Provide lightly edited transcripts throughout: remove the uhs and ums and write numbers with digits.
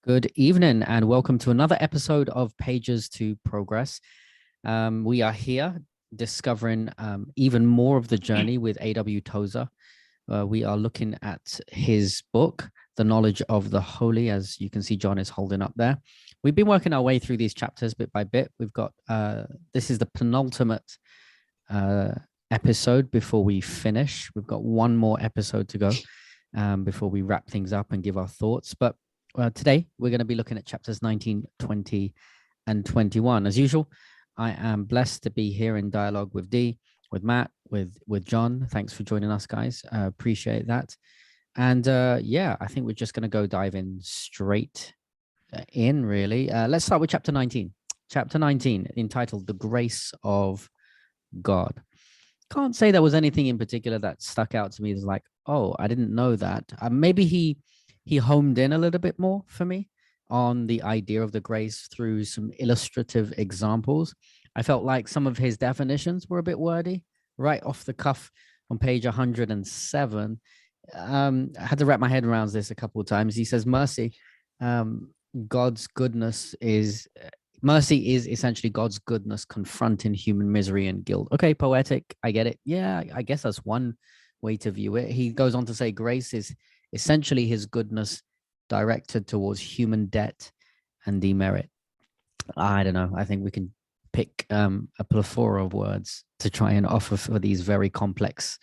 Good evening and welcome to another episode of Pages to Progress. We are here discovering even more of the journey with A.W.Tozer. We are looking at his book, The Knowledge of the Holy, as you can see John is holding up there. We've been working our way through these chapters bit by bit. We've got, this is the penultimate episode before we finish. We've got one more episode to go before we wrap things up and give our thoughts. But today, we're going to be looking at chapters 19, 20, and 21. As usual, I am blessed to be here in dialogue with Dee, with Matt, with John. Thanks for joining us, guys. Appreciate that. And yeah, I think we're just going to go dive in straight in, really. Let's start with chapter 19. Chapter 19, entitled The Grace of God. Can't say there was anything in particular that stuck out to me as like, oh, I didn't know that. Maybe he homed in a little bit more for me on the idea of the grace through some illustrative examples. I felt like some of his definitions were a bit wordy, right off the cuff on page 107. I had to wrap my head around this a couple of times. He says, mercy, God's goodness is, mercy is essentially God's goodness confronting human misery and guilt. Okay, poetic, I get it. Yeah, I guess that's one way to view it. He goes on to say grace is essentially his goodness directed towards human debt and demerit. I don't know. I think we can pick a plethora of words to try and offer for these very complex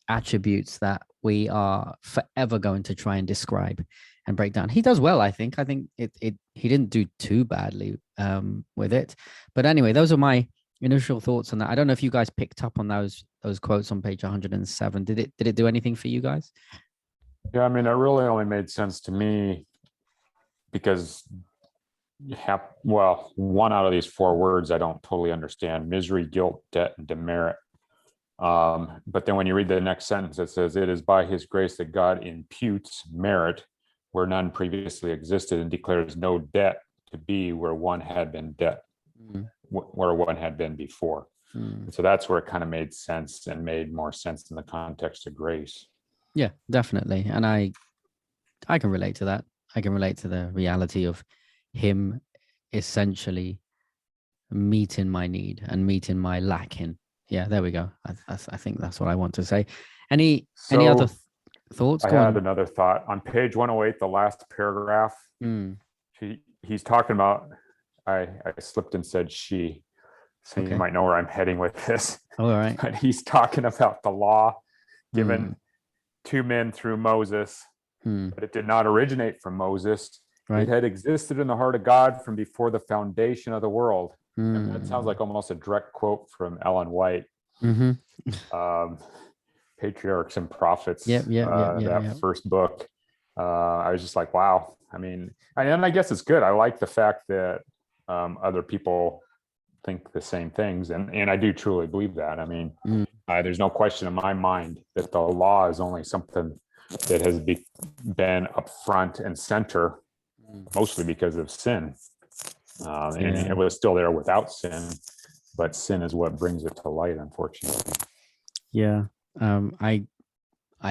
attributes that we are forever going to try and describe and break down. He does well, I think. I think he didn't do too badly with it. But anyway, those are my initial thoughts on that. I don't know if you guys picked up on those quotes on page 107. Did it do anything for you guys? Yeah, I mean, it really only made sense to me because you have, well, one out of these four words I don't totally understand: misery, guilt, debt, and demerit. But then when you read the next sentence, it says, "It is by his grace that God imputes merit where none previously existed, and declares no debt to be where one had been debt." Where one had been before. So that's where it kind of made sense and made more sense in the context of grace. Yeah, definitely. And I can relate to that. I can relate to the reality of him essentially meeting my need and meeting my lacking. Yeah, there we go. I think that's what I want to say. Any other thoughts? I had another thought on page 108, the last paragraph. He's talking about, I slipped and said she, so okay. You might know where I'm heading with this. All right. But he's talking about the law given to men through Moses, but it did not originate from Moses. Right. It had existed in the heart of God from before the foundation of the world. And that sounds like almost a direct quote from Ellen White. Patriarchs and Prophets, that first book. I was just like, wow. I mean, and I guess it's good. I like the fact that other people think the same things, and I do truly believe that. I mean, there's no question in my mind that the law is only something that has been up front and center, mostly because of sin. And it was still there without sin, but sin is what brings it to light, unfortunately. Yeah. I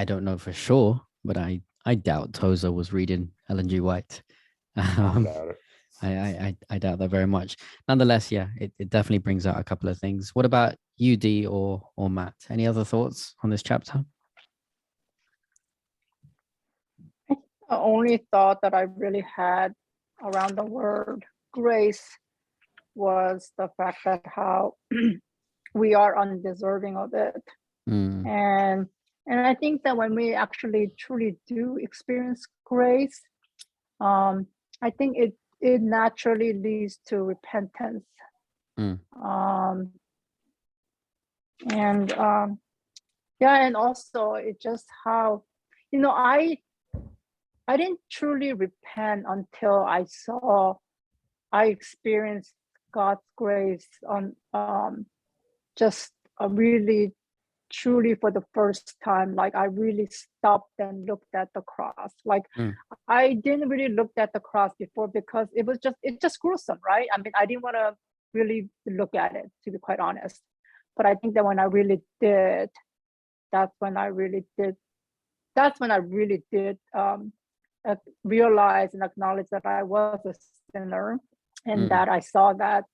don't know for sure, but I doubt Tozer was reading Ellen G. White. I doubt that very much. Nonetheless, yeah, it definitely brings out a couple of things. What about you, Dee, or Matt? Any other thoughts on this chapter? The only thought that I really had around the word grace was the fact that how we are undeserving of it. And I think that when we actually truly do experience grace, I think it naturally leads to repentance. And also it just how, I didn't truly repent until I experienced God's grace on just a really truly for the first time. Like I really stopped and looked at the cross. Like I didn't really look at the cross before because it's just gruesome, right? I mean, I didn't want to really look at it, to be quite honest. But I think that when I really did, that's when I really did realized and acknowledged that I was a sinner, and that I saw that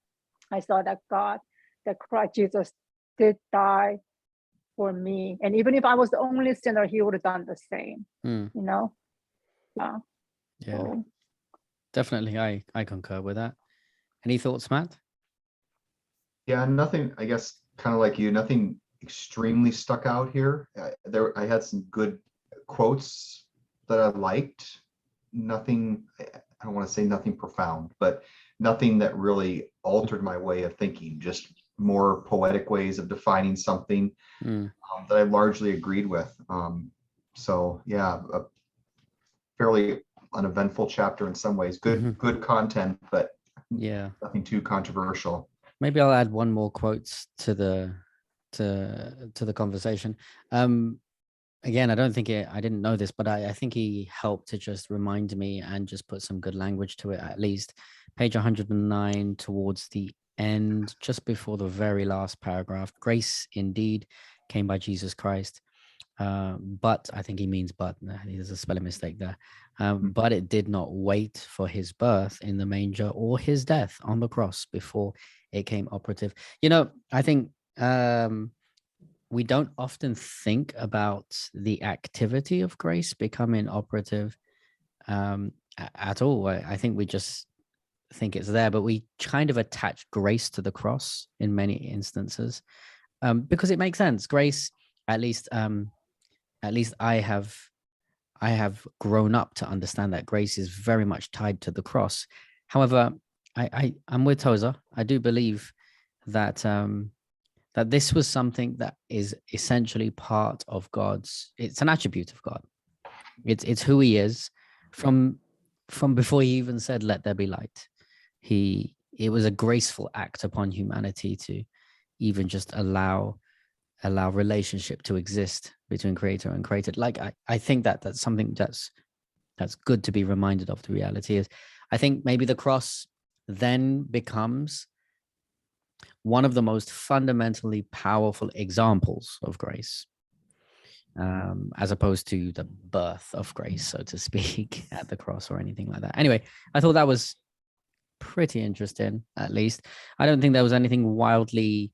God, that Christ Jesus did die for me, and even if I was the only sinner, he would have done the same. You know. Yeah, So, definitely. I concur with that. Any thoughts, Matt? Yeah, nothing, I guess, kind of like you, nothing extremely stuck out here. I had some good quotes that I liked. Nothing, I don't want to say nothing profound, but nothing that really altered my way of thinking, just more poetic ways of defining something that I largely agreed with. So yeah, a fairly uneventful chapter in some ways. Good content, but yeah, nothing too controversial. Maybe I'll add one more quote to the conversation. Again, I didn't know this, but I think he helped to just remind me and just put some good language to it, at least. Page 109 towards the end, just before the very last paragraph. Grace indeed came by Jesus Christ. But I think he means but. There's a spelling mistake there. But it did not wait for his birth in the manger or his death on the cross before it came operative. You know, I think we don't often think about the activity of grace becoming operative at all. I think we just think it's there, but we kind of attach grace to the cross in many instances because it makes sense. Grace, at least I have grown up to understand that grace is very much tied to the cross. However, I'm with Tozer. I do believe that that this was something that is essentially part of God's. It's an attribute of God. It's who he is from before he even said, "Let there be light." It was a graceful act upon humanity to even just allow relationship to exist between creator and created. Like I think that's something that's good to be reminded of. The reality is, I think maybe the cross then becomes one of the most fundamentally powerful examples of grace, as opposed to the birth of grace, so to speak, at the cross or anything like that. Anyway, I thought that was pretty interesting. At least I don't think there was anything wildly,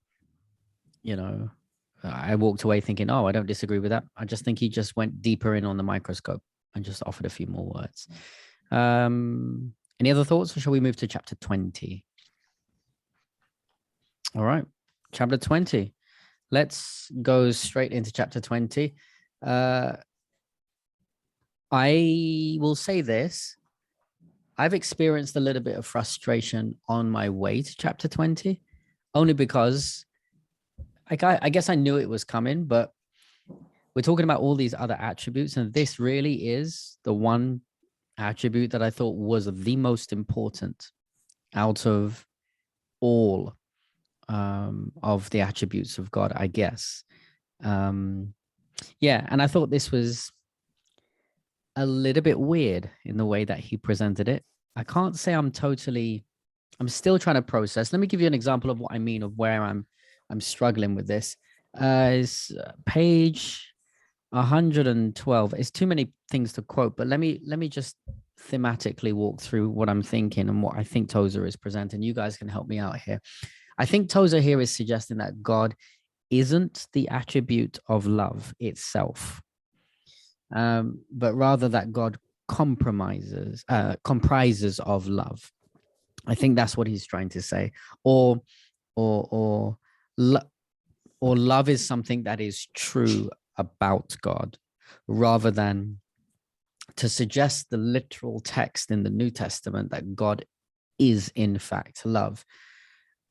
I walked away thinking, oh, I don't disagree with that. I just think he just went deeper in on the microscope and just offered a few more words. Any other thoughts, or shall we move to chapter 20? All right, chapter 20. Let's go straight into chapter 20. I will say this. I've experienced a little bit of frustration on my way to chapter 20, only because I guess I knew it was coming, but we're talking about all these other attributes, and this really is the one attribute that I thought was the most important out of all of the attributes of God, I guess. And I thought this was a little bit weird in the way that he presented it. I can't say I'm still trying to process. Let me give you an example of what I mean, of where I'm struggling with this. It's page 112. It's too many things to quote, but let me just thematically walk through what I'm thinking and what I think Tozer is presenting. You guys can help me out here. I think Tozer here is suggesting that God isn't the attribute of love itself, but rather that God comprises of love. I think that's what he's trying to say. Or love is something that is true about God, rather than to suggest the literal text in the New Testament that God is in fact love.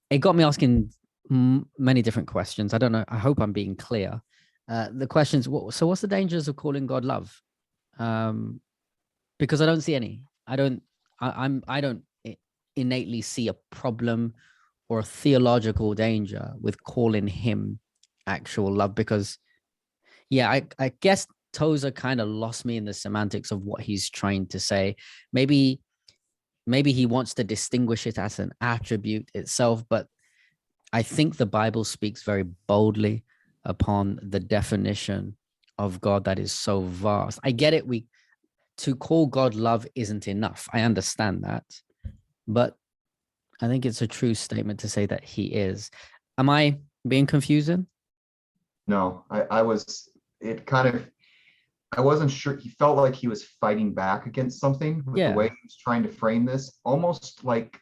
It got me asking many different questions. I don't know. I hope I'm being clear. The questions. So what's the dangers of calling God love? Because I don't see any. I don't innately see a problem or a theological danger with calling him actual love, because I guess Tozer kind of lost me in the semantics of what he's trying to say. Maybe he wants to distinguish it as an attribute itself, but I think the Bible speaks very boldly upon the definition of God that is so vast. I get it. to call God love isn't enough. I understand that, but I think it's a true statement to say that he is. Am I being confusing? No, I was, it kind of, I wasn't sure. He felt like he was fighting back against something with the way Yeah. he was trying to frame this, almost like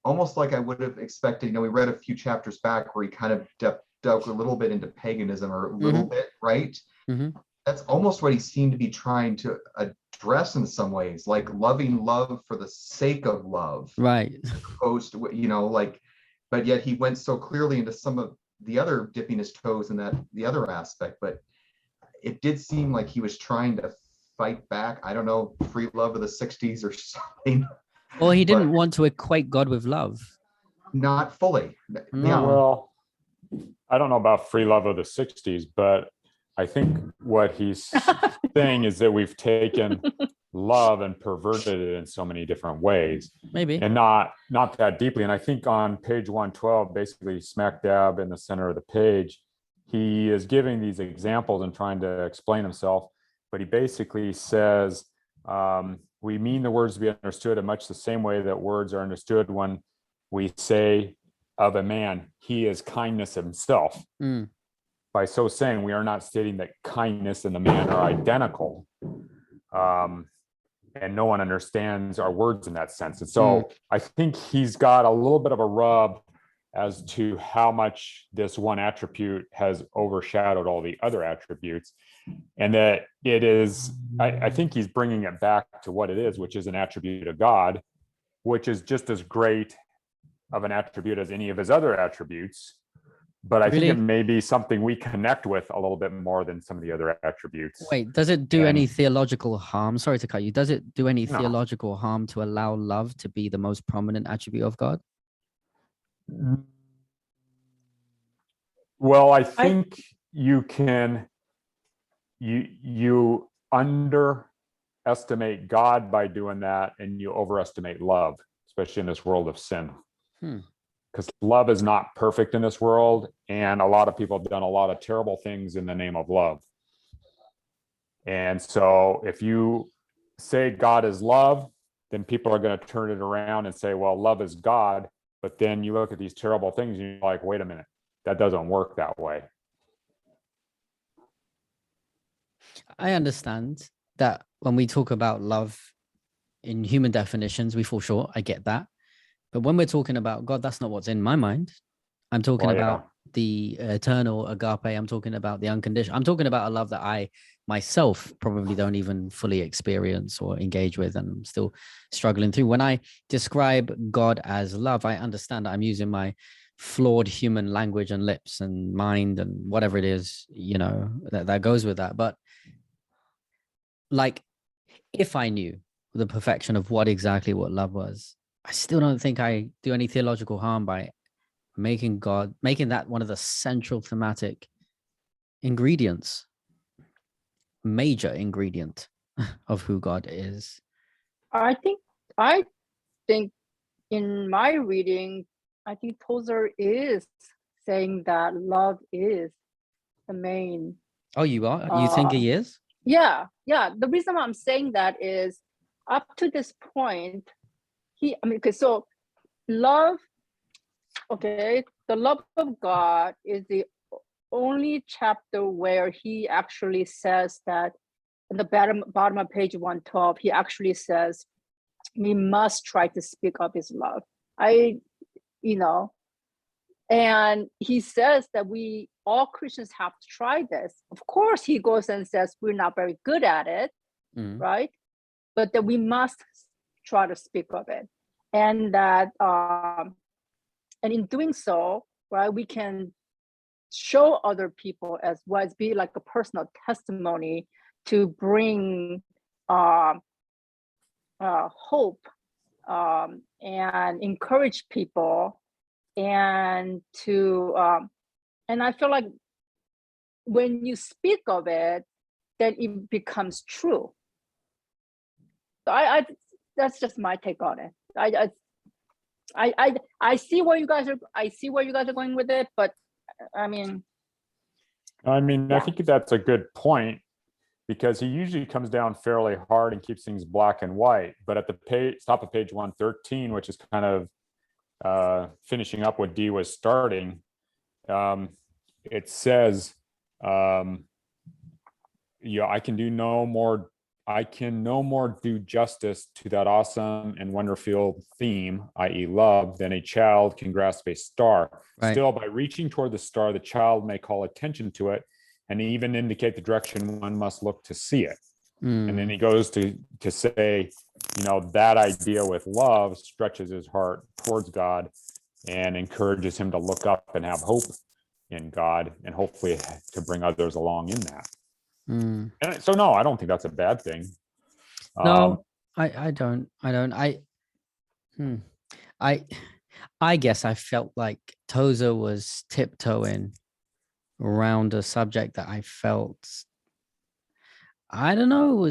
I would have expected. We read a few chapters back where he kind of dug a little bit into paganism, or a little bit, right? Mm-hmm. That's almost what he seemed to be trying to address in some ways, like loving love for the sake of love, Right. opposed to but yet he went so clearly into some of the other dipping his toes in that the other aspect. But it did seem like he was trying to fight back. I don't know, free love of the 60s or something. Well, he But didn't want to equate God with love. not fully. No. Well, I don't know about free love of the 60s, but I think what he's saying is that we've taken love and perverted it in so many different ways, Maybe. and not that deeply. And I think on page 112, basically smack dab in the center of the page, he is giving these examples and trying to explain himself. But he basically says, we mean the words to be understood in much the same way that words are understood when we say of a man, he is kindness himself. Mm. By so saying, we are not stating that kindness and the man are identical. And no one understands our words in that sense. And so I think he's got a little bit of a rub as to how much this one attribute has overshadowed all the other attributes. And that it is, I think he's bringing it back to what it is, which is an attribute of God, which is just as great of an attribute as any of his other attributes. But I think it may be something we connect with a little bit more than some of the other attributes. Wait, does it do any theological harm? Sorry to cut you. Does it do any No. theological harm to allow love to be the most prominent attribute of God? Well, I think you can, you underestimate God by doing that, and you overestimate love, especially in this world of sin. Because love is not perfect in this world, and a lot of people have done a lot of terrible things in the name of love. And so if you say God is love, then people are going to turn it around and say, well, love is God. But then you look at these terrible things and you're like, wait a minute, that doesn't work that way. I understand that when we talk about love in human definitions, we fall short. I get that. But when we're talking about God, that's not what's in my mind. I'm talking about the eternal agape. I'm talking about the unconditional. I'm talking about a love that I myself probably don't even fully experience or engage with, and I'm still struggling through. When I describe God as love, I understand that I'm using my flawed human language and lips and mind and whatever it is, that goes with that. But like, if I knew the perfection of what love was, I still don't think I do any theological harm by making that one of the central thematic ingredients, major ingredient of who God is. I think in my reading, I think Tozer is saying that love is the main. Oh, you are? You think he is? Yeah. The reason why I'm saying that is up to this point, so love, the love of God is the only chapter where he actually says that in the bottom of page 112, he actually says, we must try to speak of his love. And he says that we all Christians have to try this. Of course, he goes and says we're not very good at it, right? But that we must try to speak of it, and that and in doing so, right, we can show other people as well as be like a personal testimony to bring hope and encourage people, and to and I feel like when you speak of it, then it becomes true. So I that's just my take on it. I see where you guys are going with it, but I think that's a good point, because he usually comes down fairly hard and keeps things black and white. But at the top of page 113, which is kind of finishing up what D was starting, it says, I can no more do justice to that awesome and wonderful theme, i.e. love, than a child can grasp a star. Right. Still, by reaching toward the star, the child may call attention to it and even indicate the direction one must look to see it. And then he goes to say, that idea with love stretches his heart towards God and encourages him to look up and have hope in God, and hopefully to bring others along in that. And so, no, I don't think that's a bad thing. No, I don't. I guess I felt like Tozer was tiptoeing around a subject that I felt, I don't know,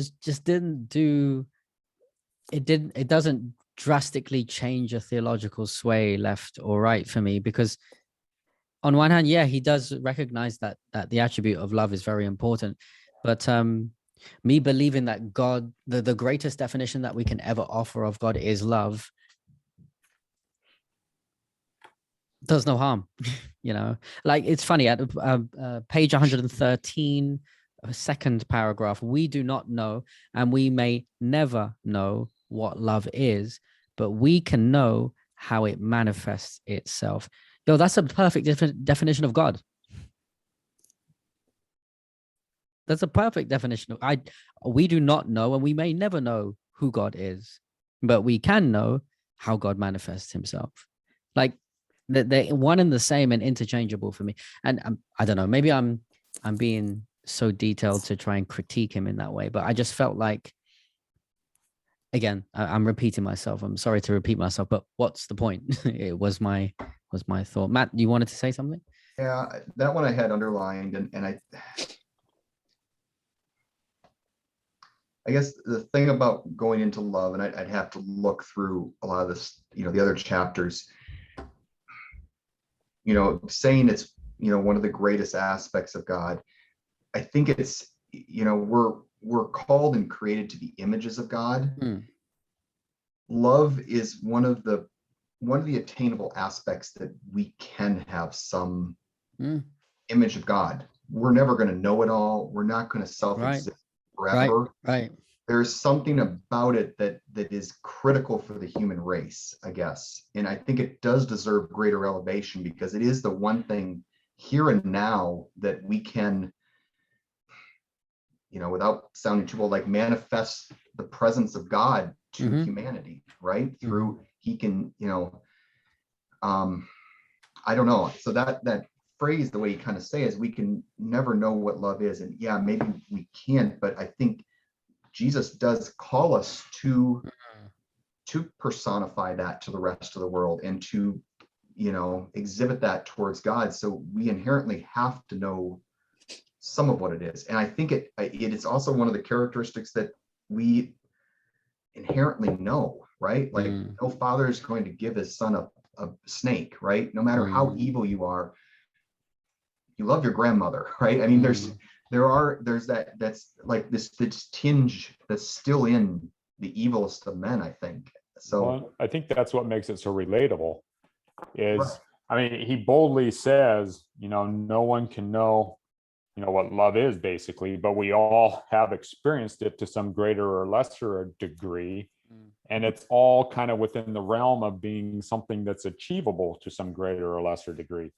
it doesn't drastically change a theological sway left or right for me, because on one hand, yeah, he does recognize that the attribute of love is very important, but me believing that God, the greatest definition that we can ever offer of God is love, does no harm. Like, it's funny at page 113, second paragraph, we do not know, and we may never know what love is, but we can know how it manifests itself. That's a perfect definition of God. That's a perfect definition of we do not know, and we may never know who God is, but we can know how God manifests himself. Like, they're one and the same and interchangeable for me. And I don't know, maybe I'm being so detailed to try and critique him in that way, but I just felt like, again, I'm repeating myself. I'm sorry to repeat myself, but what's the point? It was my thought. Matt, you wanted to say something? Yeah, that one I had underlined, and I guess the thing about going into love, and I'd have to look through a lot of this, the other chapters, saying it's, one of the greatest aspects of God. I think it's, we're called and created to be images of God. Love is one of the attainable aspects that we can have some image of God. We're never going to know it all. We're not going to self-exist forever. Right. There's something about it that is critical for the human race, I guess. And I think it does deserve greater elevation, because it is the one thing here and now that we can, without sounding too old, like, manifest the presence of God to humanity, right? Through, he can, I don't know. So that phrase, the way you kind of say, is we can never know what love is. And yeah, maybe we can't, but I think Jesus does call us to personify that to the rest of the world, and to, exhibit that towards God. So we inherently have to know some of what it is. And I think it is also one of the characteristics that we inherently know, right? Like, no father is going to give his son a snake, right? No matter how evil you are, you love your grandmother, right? I mean, there's that's like this tinge that's still in the evilest of men, I think. So, well, I think that's what makes it so relatable is, I mean, he boldly says, no one can know, what love is, basically, but we all have experienced it to some greater or lesser degree. And it's all kind of within the realm of being something that's achievable to some greater or lesser degree.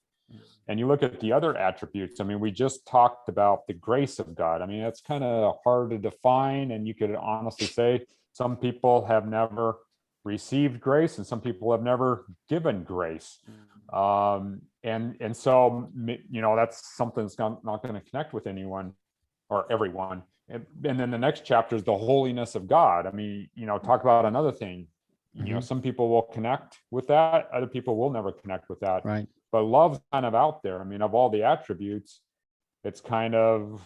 And you look at the other attributes. I mean, we just talked about the grace of God. I mean, it's kind of hard to define. And you could honestly say some people have never received grace and some people have never given grace. And so, that's something that's not going to connect with anyone or everyone. And then the next chapter is the holiness of God. I mean, talk about another thing. Some people will connect with that. Other people will never connect with that. Right. But love's kind of out there. I mean, of all the attributes, it's kind of,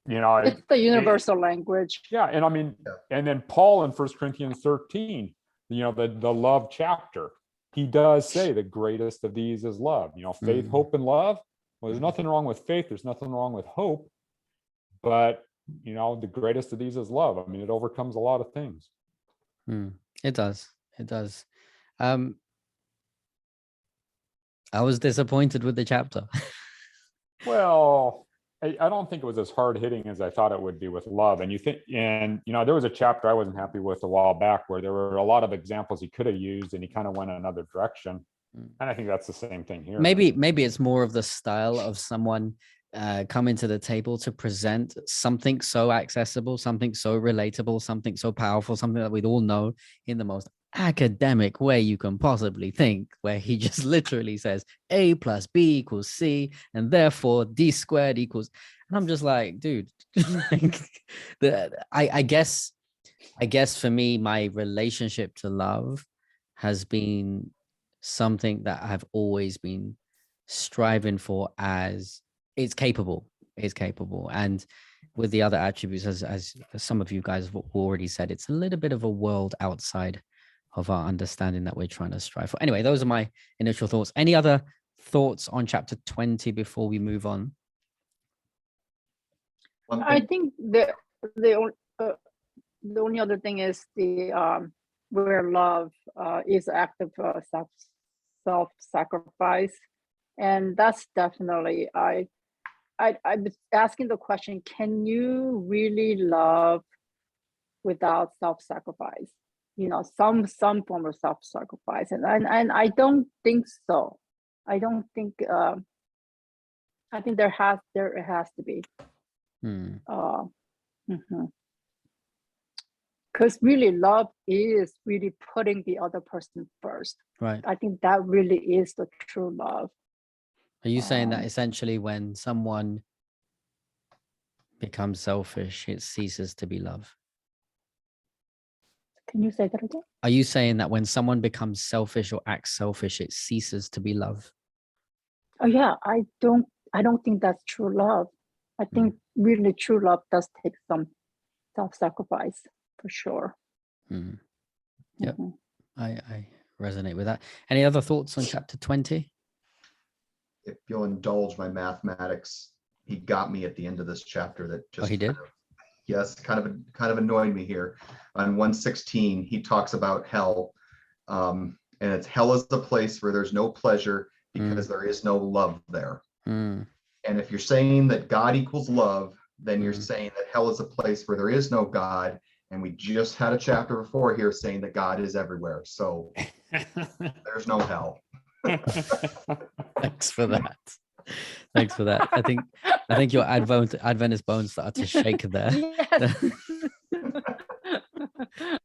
it's the universal language. Yeah. And I mean, and then Paul in 1 Corinthians 13, the love chapter, he does say the greatest of these is love, faith, hope, and love. Well, there's nothing wrong with faith. There's nothing wrong with hope. But the greatest of these is love. I mean, it overcomes a lot of things. It does. It does. I was disappointed with the chapter. Well, I don't think it was as hard hitting as I thought it would be with love. And there was a chapter I wasn't happy with a while back where there were a lot of examples he could have used and he kind of went another direction. And I think that's the same thing here. Maybe it's more of the style of someone coming to the table to present something so accessible, something so relatable, something so powerful, something that we'd all know in the most academic way you can possibly think, where he just literally says A plus B equals C, and therefore D squared equals. And I'm just like, dude, I guess for me, my relationship to love has been something that I've always been striving for, as it's capable. And with the other attributes, as some of you guys have already said, it's a little bit of a world outside of our understanding that we're trying to strive for. Anyway, those are my initial thoughts. Any other thoughts on chapter 20 before we move on? I think the only other thing is the where love is active self-sacrifice, and that's definitely I was asking the question: can you really love without self-sacrifice? Some form of self-sacrifice, and I don't think so. I don't think. I think there has to be. Because really, love is really putting the other person first. Right. I think that really is the true love. Are you saying that essentially when someone becomes selfish, it ceases to be love? Can you say that again? Are you saying that when someone becomes selfish or acts selfish, it ceases to be love? Oh yeah, I don't think that's true love. I think really true love does take some self-sacrifice for sure. Yep. I resonate with that. Any other thoughts on chapter 20? If you'll indulge my mathematics, he got me at the end of this chapter. That just he did? Yes, kind of annoyed me here. On 116, he talks about hell, and it's hell is the place where there's no pleasure because there is no love there. And if you're saying that God equals love, then you're saying that hell is a place where there is no God. And we just had a chapter before here saying that God is everywhere. So there's no hell. Thanks for that. I think your Adventist bones started to shake there. Yes.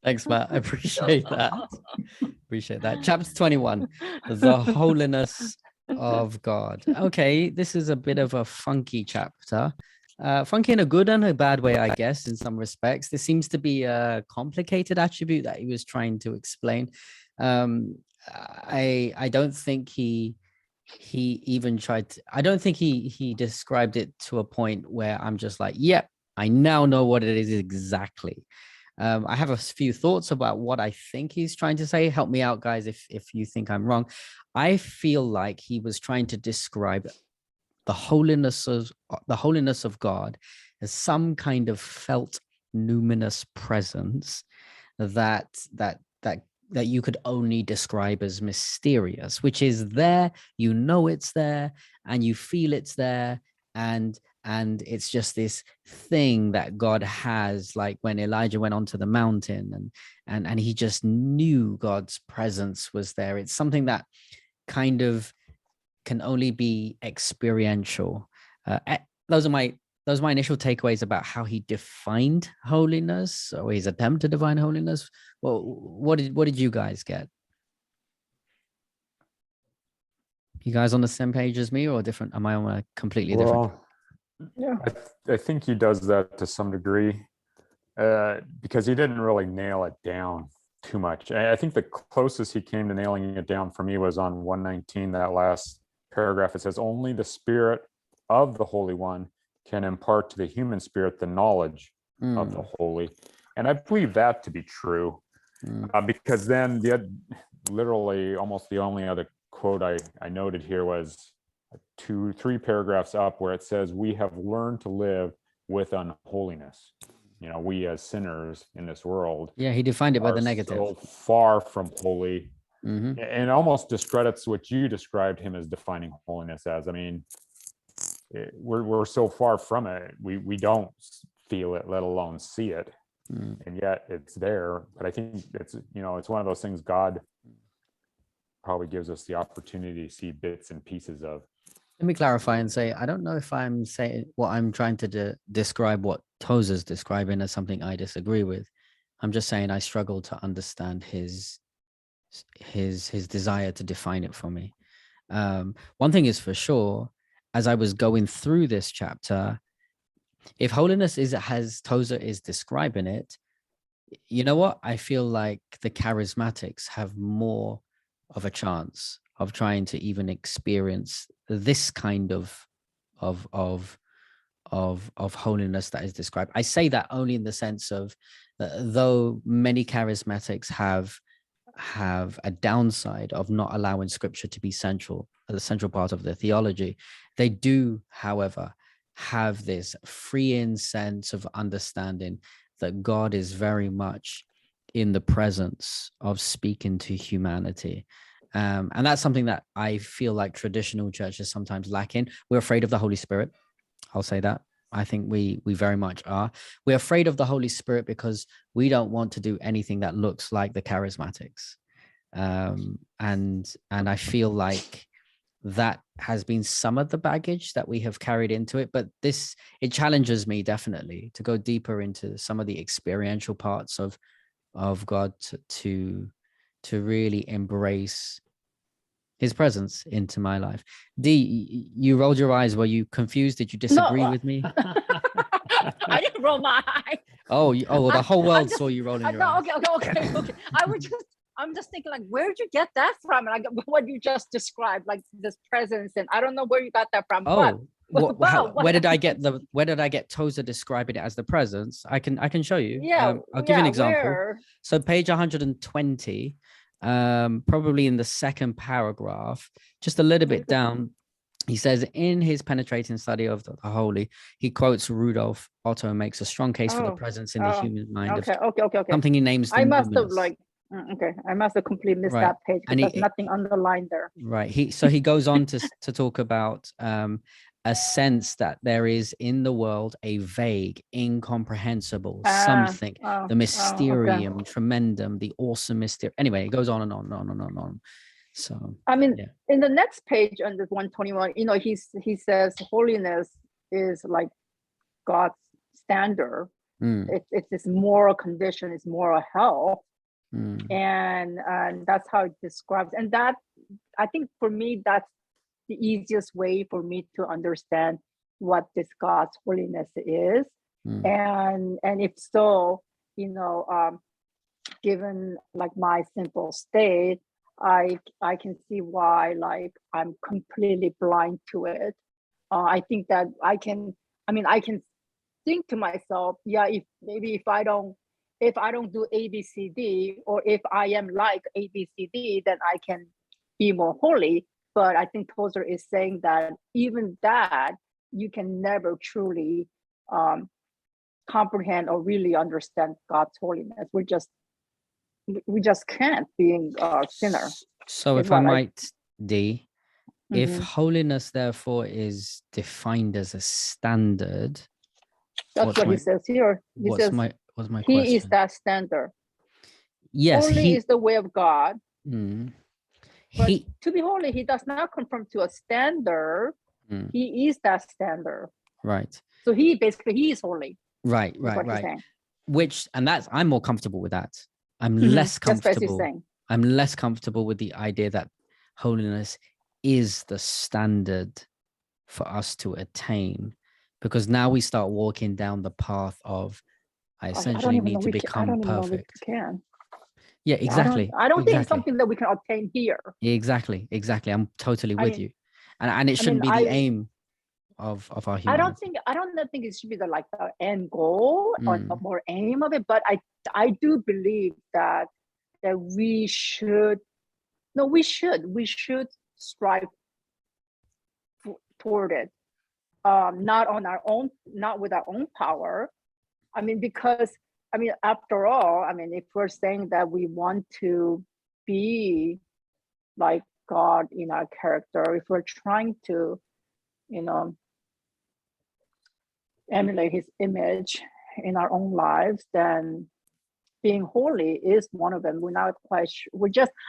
Thanks, Matt. I appreciate that. Chapter 21, the holiness of God. Okay, this is a bit of a funky chapter. Funky in a good and a bad way, I guess, in some respects. This seems to be a complicated attribute that he was trying to explain. I don't think he even tried to, I don't think he described it to a point where I'm just like, yep, I now know what it is exactly. I have a few thoughts about what I think he's trying to say. Help me out, guys, if you think I'm wrong. I feel like he was trying to describe the holiness of God as some kind of felt numinous presence that you could only describe as mysterious, which is there, it's there, and you feel it's there, and it's just this thing that God has, like when Elijah went onto the mountain and he just knew God's presence was there. It's something that kind of can only be experiential. Those are my initial takeaways about how he defined holiness, or his attempt to define holiness. Well, what did you guys get? You guys on the same page as me, or different? Am I on a completely different? Yeah. I think he does that to some degree because he didn't really nail it down too much. I think the closest he came to nailing it down for me was on 119, that last paragraph. It says, only the Spirit of the Holy One can impart to the human spirit the knowledge of the Holy. And I believe that to be true because then literally almost the only other quote I noted here was 2-3 paragraphs up where it says, we have learned to live with unholiness. We as sinners in this world Yeah, he defined it by are the negative. so far from holy, Mhm. and almost discredits what you described him as defining holiness as. I mean, we're so far from it, we don't feel it, let alone see it. And yet it's there. But I think it's one of those things God probably gives us the opportunity to see bits and pieces of. Let me clarify and say, I don't know if I'm saying what I'm trying to describe what Tozer's describing as something I disagree with. I'm just saying I struggle to understand his desire to define it for me. One thing is for sure, as I was going through this chapter, if holiness is as Tozer is describing it, you know what? I feel like the charismatics have more of a chance of trying to even experience this kind of holiness that is described. I say that only in the sense of though many charismatics have a downside of not allowing scripture to be the central part of their theology, they do, however, have this freeing sense of understanding that God is very much in the presence of speaking to humanity. And that's something that I feel like traditional churches sometimes lack in. We're afraid of the Holy Spirit. I'll say that. I think we very much are. We're afraid of the Holy Spirit because we don't want to do anything that looks like the charismatics. And I feel like that has been some of the baggage that we have carried into it. But it challenges me definitely to go deeper into some of the experiential parts of God to really embrace his presence into my life. D, you rolled your eyes. Were you confused? Did you disagree with me? I didn't roll my eye. Oh, the whole world saw you rolling your eyes. Okay. I'm just thinking, like, where'd you get that from? Like what you just described, like this presence, and I don't know where you got that from. Oh, where did I get Tozer describing it as the presence? I can show you. Yeah, I'll give you an example. Where? So page 120, probably in the second paragraph, just a little bit down, he says, in his penetrating study of the holy, he quotes Rudolf Otto and makes a strong case for the presence in the human mind of something he names the I must have numinous. I must have completely missed that page because there's nothing underlined there. Right. He goes on to talk about a sense that there is in the world a vague, incomprehensible something, the mysterium, tremendum, the awesome mystery. Anyway, it goes on and on and on and on and on. So I mean, in the next page on this 121, he says holiness is like God's standard. It's this moral condition, it's moral health. And that's how it describes. And that, I think for me, that's the easiest way for me to understand what this God's holiness is. And if so, given like my simple state, I can see why like I'm completely blind to it. I think that I can think to myself, if I don't do ABCD, or if I am like ABCD, then I can be more holy. But I think Tozer is saying that even that you can never truly comprehend or really understand God's holiness. We just can't, being a sinner. So if I might, D, if holiness therefore is defined as a standard, that's what he says here. He says, what's my he question? is that standard. Yes, holy is the way of God. But to be holy, he does not conform to a standard. He is that standard. Right. So he is holy. Right. I'm more comfortable with that. I'm less comfortable. I'm less comfortable with the idea that holiness is the standard for us to attain, because now we start walking down the path of I essentially need to become perfect. Yeah, exactly. I don't think it's something that we can obtain here. Exactly. I'm totally with you. And it shouldn't be the aim of our humanity. I don't think it should be the end goal or aim of it, but I do believe that we should strive toward it. not on our own, not with our own power. I mean, because after all, if we're saying that we want to be like God in our character, if we're trying to, emulate his image in our own lives, then being holy is one of them. We're not quite sure.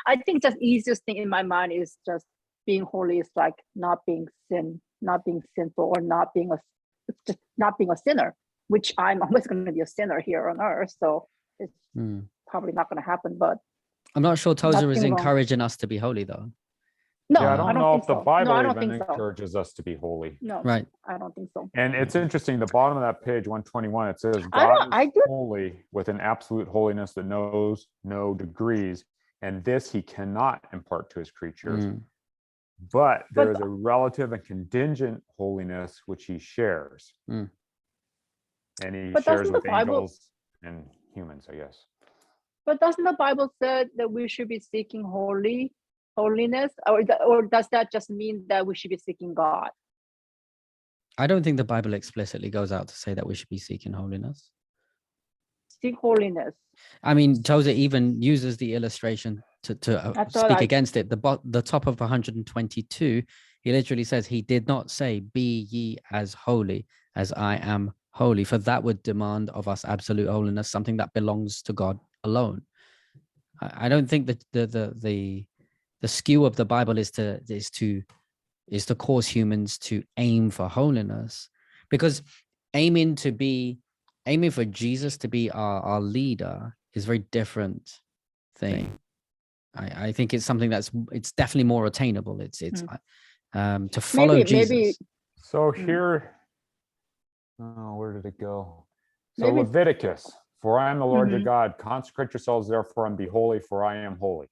I think just easiest thing in my mind is just being holy is like not being sinful, or not being a sinner, which I'm always going to be a sinner here on earth. So it's probably not going to happen, but I'm not sure Tozer is nothing wrong. encouraging us to be holy, though. No, Yeah, I don't know think if the so. Bible No, I don't even think so. encourages us to be holy. No, Right. I don't think so. And it's interesting, the bottom of that page, 121, it says, I God is do- holy with an absolute holiness that knows no degrees, and this he cannot impart to his creatures. But there is a relative and contingent holiness which he shares. And he But shares doesn't with the Bible- angels and humans, I guess. But doesn't the Bible say that we should be seeking holiness, or does that just mean that we should be seeking God? I don't think the Bible explicitly goes out to say that we should be seeking holiness. Seek holiness. I mean, Tozer even uses the illustration to speak against it. The top of 122, he literally says, he did not say, be ye as holy as I am holy, for that would demand of us absolute holiness, something that belongs to God alone. I don't think that the skew of the Bible is to cause humans to aim for holiness, because aiming for Jesus to be our leader is a very different thing. I think it's something it's definitely more attainable. It's to follow Jesus. Maybe. So here, where did it go? So Maybe- Leviticus, for I am the Lord your God, consecrate yourselves therefore and be holy, for I am holy.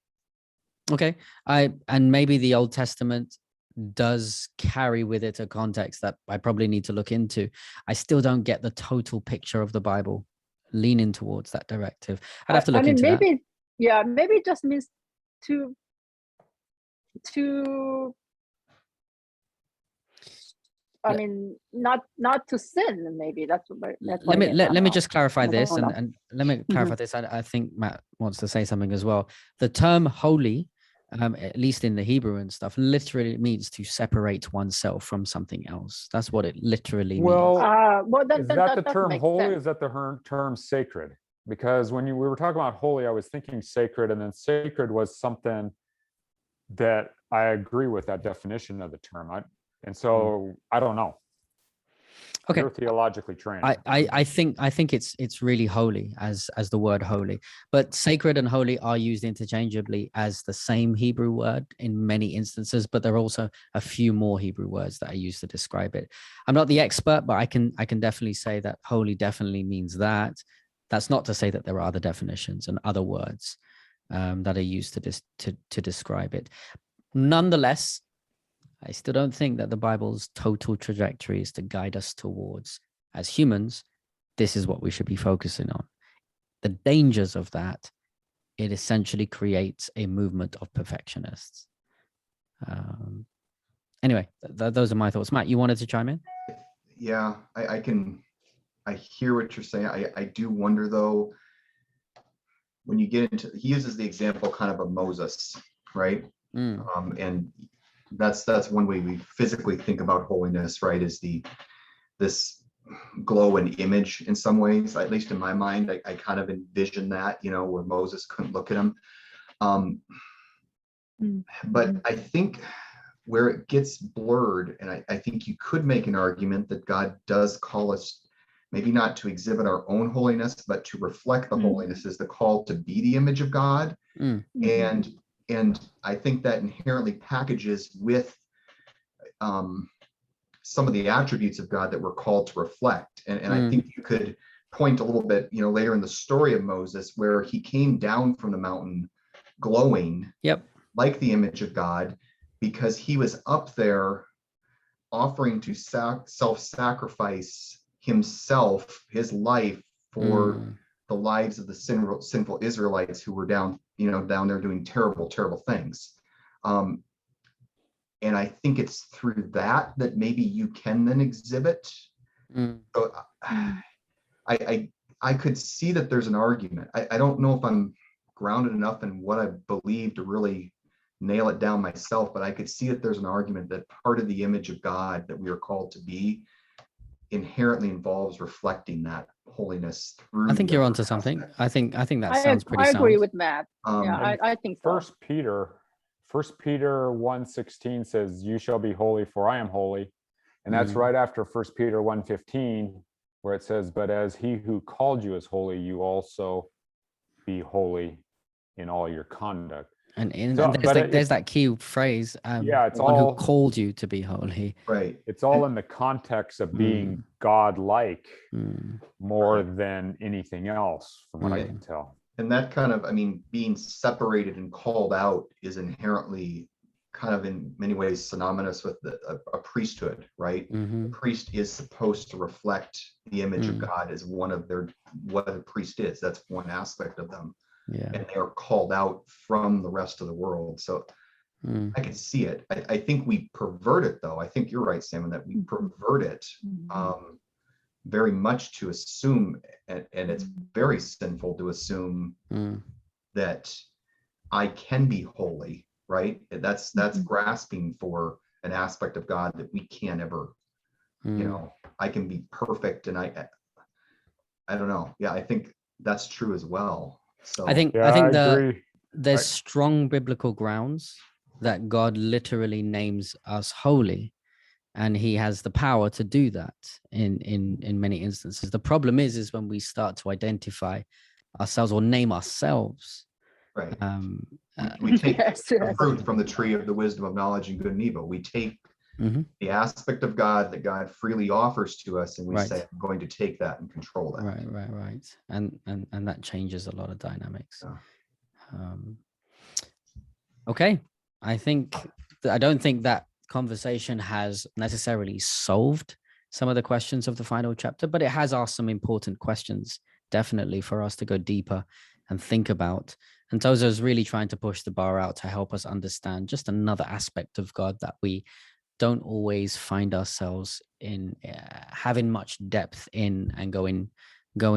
Okay, and maybe the Old Testament does carry with it a context that I probably need to look into. I still don't get the total picture of the Bible leaning towards that directive. I'd have to look into maybe, that. Yeah, maybe it just means to not to sin. Maybe that's what. Let me just clarify this, I don't know. and let me clarify this. I think Matt wants to say something as well. The term holy, at least in the Hebrew and stuff, literally means to separate oneself from something else. That's what it literally means. Well, is that the term holy? Is that the term sacred? Because when we were talking about holy, I was thinking sacred, and then sacred was something that I agree with that definition of the term. I don't know. Okay. You're theologically trained. I think it's really holy as the word holy, but sacred and holy are used interchangeably as the same Hebrew word in many instances, but there are also a few more Hebrew words that are used to describe it. I'm not the expert, but I can definitely say that holy definitely means that. That's not to say that there are other definitions and other words that are used to describe it. Nonetheless, I still don't think that the Bible's total trajectory is to guide us towards, as humans, this is what we should be focusing on. The dangers of that, it essentially creates a movement of perfectionists. Anyway, those are my thoughts. Matt, you wanted to chime in? Yeah, I hear what you're saying. I do wonder though, when you get into, he uses the example kind of Moses, right? And that's one way we physically think about holiness, right? Is this glow and image in some ways, at least in my mind. I kind of envision that, where Moses couldn't look at him. But I think where it gets blurred, and I think you could make an argument that God does call us maybe not to exhibit our own holiness, but to reflect the holiness, is the call to be the image of God. And I think that inherently packages with some of the attributes of God that we're called to reflect. And I think you could point a little bit, later in the story of Moses, where he came down from the mountain glowing, like the image of God, because he was up there offering to self-sacrifice himself, his life, for the lives of the sinful Israelites who were down there doing terrible, terrible things. And I think it's through that maybe you can then exhibit. So I could see that there's an argument. I don't know if I'm grounded enough in what I believe to really nail it down myself, but I could see that there's an argument that part of the image of God that we are called to be inherently involves reflecting that holiness through. I think you're onto something. I think that sounds pretty sound. I agree with Matt. Yeah, I think so. First Peter 1:16 says, "You shall be holy, for I am holy," and that's right after First Peter 1:15, where it says, "But as he who called you is holy, you also be holy in all your conduct." And there's that key phrase. It's one all who called you to be holy. right. It's all in the context of being God-like more than anything else, from what I can tell. And that kind of, being separated and called out is inherently kind of in many ways synonymous with a priesthood, right? The priest is supposed to reflect the image of God as what a priest is. That's one aspect of them. Yeah. And they are called out from the rest of the world. So I can see it. I think we pervert it, though. I think you're right, Sam, that we pervert it very much to assume, and it's very sinful to assume that I can be holy, right? That's grasping for an aspect of God that we can't ever, I can be perfect, and I don't know. Yeah, I think that's true as well. So I think agree. There's strong biblical grounds that God literally names us holy, and he has the power to do that in many instances. The problem is when we start to identify ourselves or name ourselves. Right. We take Yes. the fruit from the tree of the wisdom of knowledge and good and evil. We take the aspect of God that God freely offers to us, and we say, I'm going to take that and control that. Right. And that changes a lot of dynamics. Okay. I don't think that conversation has necessarily solved some of the questions of the final chapter, but it has asked some important questions, definitely, for us to go deeper and think about. And Tozer is really trying to push the bar out to help us understand just another aspect of God that we don't always find ourselves in having much depth in, and going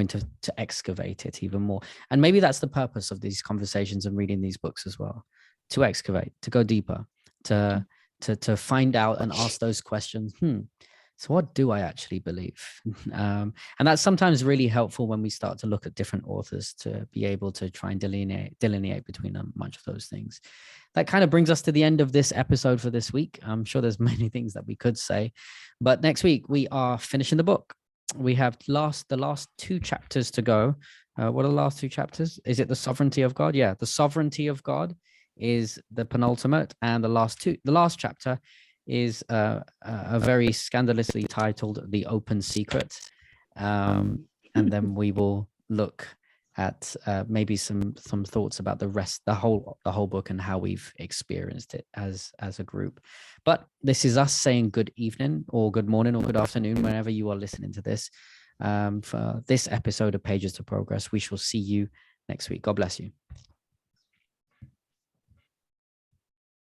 to excavate it even more. And maybe that's the purpose of these conversations and reading these books as well, to excavate, to go deeper, to find out and ask those questions. So what do I actually believe? And that's sometimes really helpful when we start to look at different authors, to be able to try and delineate between a bunch of those things. That kind of brings us to the end of this episode for this week. I'm sure there's many things that we could say, but next week we are finishing the book. We have the last 2 chapters to go. What are the last 2 chapters? Is it the sovereignty of God? Yeah, the sovereignty of God is the penultimate, and the last chapter is a very scandalously titled "The Open Secret," and then we will look at maybe some thoughts about the whole book and how we've experienced it as a group. But this is us saying good evening or good morning or good afternoon whenever you are listening to this, for this episode of Pages to Progress. We shall see you next week. God bless you.